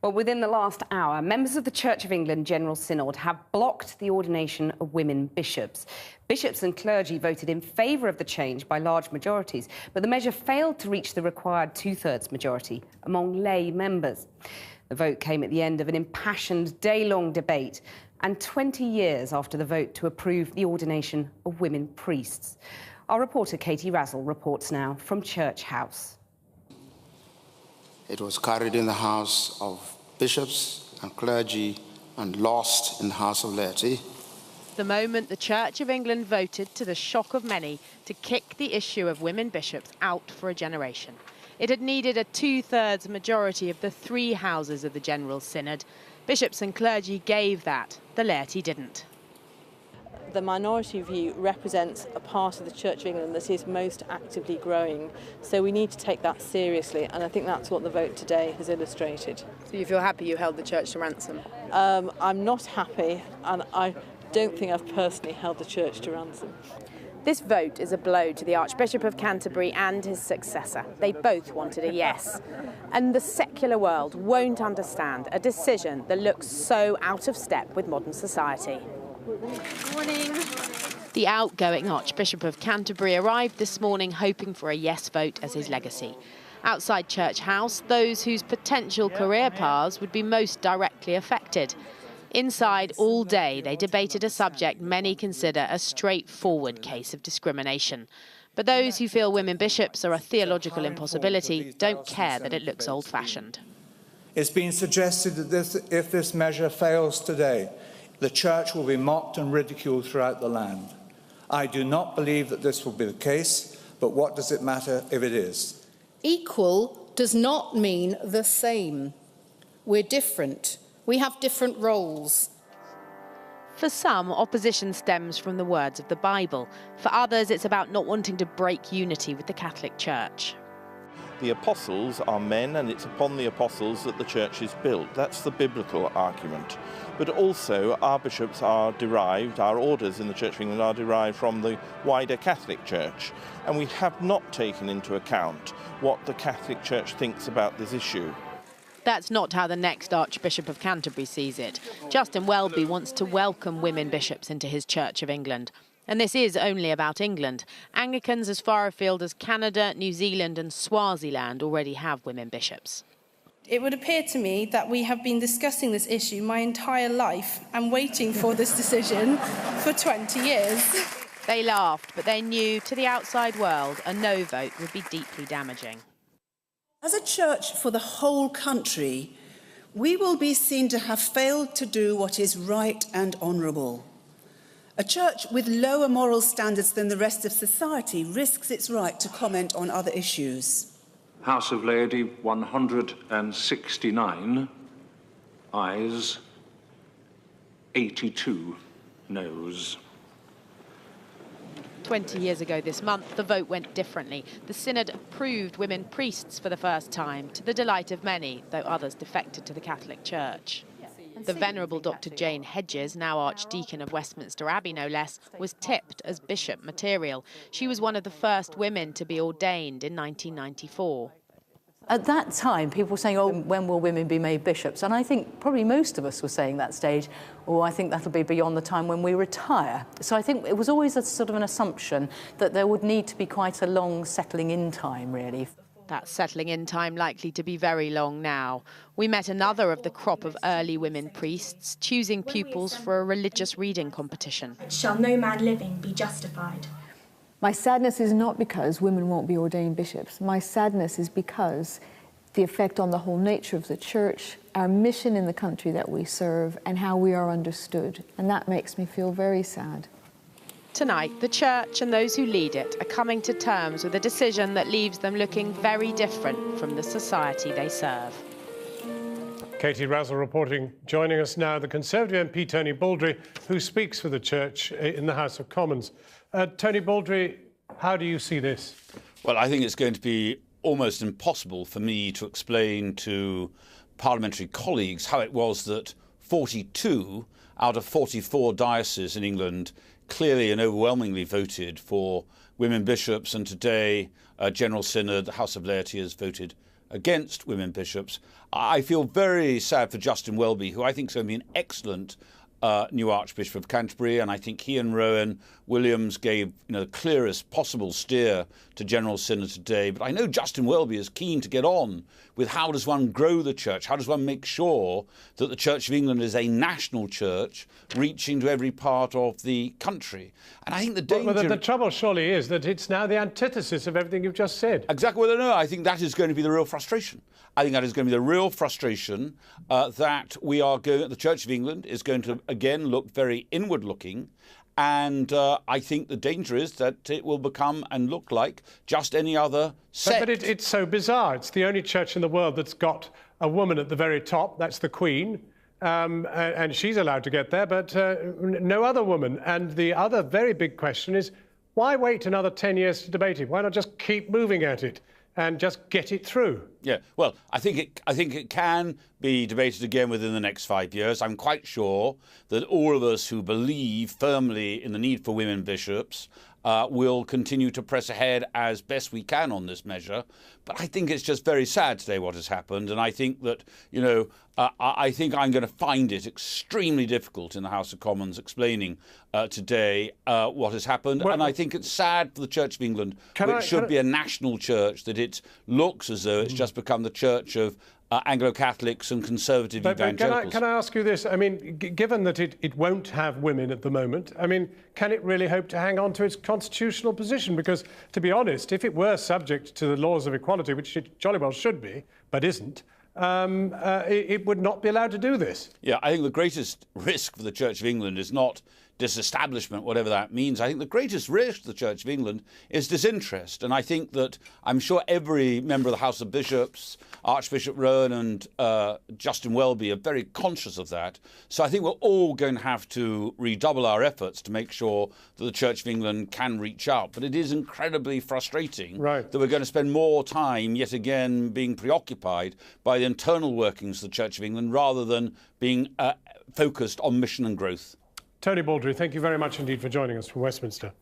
Well, within the last hour, members of the Church of England General Synod have blocked the ordination of women bishops. Bishops and clergy voted in favour of the change by large majorities, but the measure failed to reach the required two-thirds majority among lay members. The vote came at the end of an impassioned day-long debate and 20 years after the vote to approve the ordination of women priests. Our reporter Katie Razzle reports now from Church House. It was carried in the House of Bishops and Clergy and lost in the House of Laity. The moment the Church of England voted, to the shock of many, to kick the issue of women bishops out for a generation. It had needed a two-thirds majority of the three houses of the General Synod. Bishops and clergy gave that, the laity didn't. The minority view represents a part of the Church of England that is most actively growing. So we need to take that seriously, and I think that's what the vote today has illustrated. So you feel happy you held the Church to ransom? I'm not happy, and I don't think I've personally held the Church to ransom. This vote is a blow to the Archbishop of Canterbury and his successor. They both wanted a yes. And the secular world won't understand a decision that looks so out of step with modern society. Morning. The outgoing Archbishop of Canterbury arrived this morning hoping for a yes vote as his legacy. Outside Church House, those whose potential career paths would be most directly affected. Inside all day, they debated a subject many consider a straightforward case of discrimination. But those who feel women bishops are a theological impossibility don't care that it looks old-fashioned. It's been suggested that if this measure fails today, the Church will be mocked and ridiculed throughout the land. I do not believe that this will be the case, but what does it matter if it is? Equal does not mean the same. We're different. We have different roles. For some, opposition stems from the words of the Bible. For others, it's about not wanting to break unity with the Catholic Church. The apostles are men, and it's upon the apostles that the church is built. That's the biblical argument. But also, our bishops are derived, our orders in the Church of England are derived from the wider Catholic Church. And we have not taken into account what the Catholic Church thinks about this issue. That's not how the next Archbishop of Canterbury sees it. Justin Welby wants to welcome women bishops into his Church of England. And this is only about England. Anglicans as far afield as Canada, New Zealand and Swaziland already have women bishops. It would appear to me that we have been discussing this issue my entire life and waiting for this decision for 20 years. They laughed, but they knew to the outside world a no vote would be deeply damaging. As a church for the whole country, we will be seen to have failed to do what is right and honourable. A church with lower moral standards than the rest of society risks its right to comment on other issues. House of Laity, 169 ayes, 82 noes. 20 years ago this month, the vote went differently. The Synod approved women priests for the first time, to the delight of many, though others defected to the Catholic Church. The Venerable Dr. Jane Hedges, now Archdeacon of Westminster Abbey no less, was tipped as bishop material. She was one of the first women to be ordained in 1994. At that time, people were saying, oh, when will women be made bishops? And I think probably most of us were saying that stage, oh, I think that'll be beyond the time when we retire. So I think it was always a sort of an assumption that there would need to be quite a long settling in time, really. That settling in time likely to be very long now. We met another of the crop of early women priests choosing pupils for a religious reading competition. Shall no man living be justified? My sadness is not because women won't be ordained bishops. My sadness is because the effect on the whole nature of the church, our mission in the country that we serve, and how we are understood. And that makes me feel very sad. Tonight, the church and those who lead it are coming to terms with a decision that leaves them looking very different from the society they serve. Katie Razzle reporting. Joining us now, the Conservative MP Tony Baldry, who speaks for the church in the House of Commons. Tony Baldry, how do you see this? Well, I think it's going to be almost impossible for me to explain to parliamentary colleagues how it was that 42 out of 44 dioceses in England clearly and overwhelmingly voted for women bishops, and today General Synod, the House of Laity, has voted against women bishops. I feel very sad for Justin Welby, who I think is going to be an excellent new Archbishop of Canterbury, and I think he and Rowan Williams gave the clearest possible steer to General Synod today. But I know Justin Welby is keen to get on with how does one grow the church, how does one make sure that the Church of England is a national church reaching to every part of the country. And I think the danger... Well, the trouble surely is that it's now the antithesis of everything you've just said. Exactly. Well, no, I think that is going to be the real frustration. I think that is going to be the real frustration that we are going... The Church of England is going to, again, look very inward-looking. And I think the danger is that it will become and look like just any other sect. But it's so bizarre. It's the only church in the world that's got a woman at the very top. That's the Queen. And she's allowed to get there, but no other woman. And the other very big question is, why wait another 10 years to debate it? Why not just keep moving at it and just get it through? Yeah, well, I think it can be debated again within the next 5 years. I'm quite sure that all of us who believe firmly in the need for women bishops will continue to press ahead as best we can on this measure. But I think it's just very sad today what has happened, and I think that, I think I'm going to find it extremely difficult in the House of Commons explaining today what has happened. Well, and I think it's sad for the Church of England, which should be a national church, that it looks as though it's just become the church of Anglo-Catholics and conservative evangelicals. Can I ask you this? I mean, given that it won't have women at the moment, I mean, can it really hope to hang on to its constitutional position? Because, to be honest, if it were subject to the laws of equality, which it jolly well should be, but isn't, it would not be allowed to do this. Yeah, I think the greatest risk for the Church of England is not disestablishment, whatever that means. I think the greatest risk to the Church of England is disinterest. And I think that I'm sure every member of the House of Bishops, Archbishop Rowan and Justin Welby, are very conscious of that. So I think we're all going to have to redouble our efforts to make sure that the Church of England can reach out. But it is incredibly frustrating that we're going to spend more time, yet again, being preoccupied by the internal workings of the Church of England rather than being focused on mission and growth. Tony Baldry, thank you very much indeed for joining us from Westminster.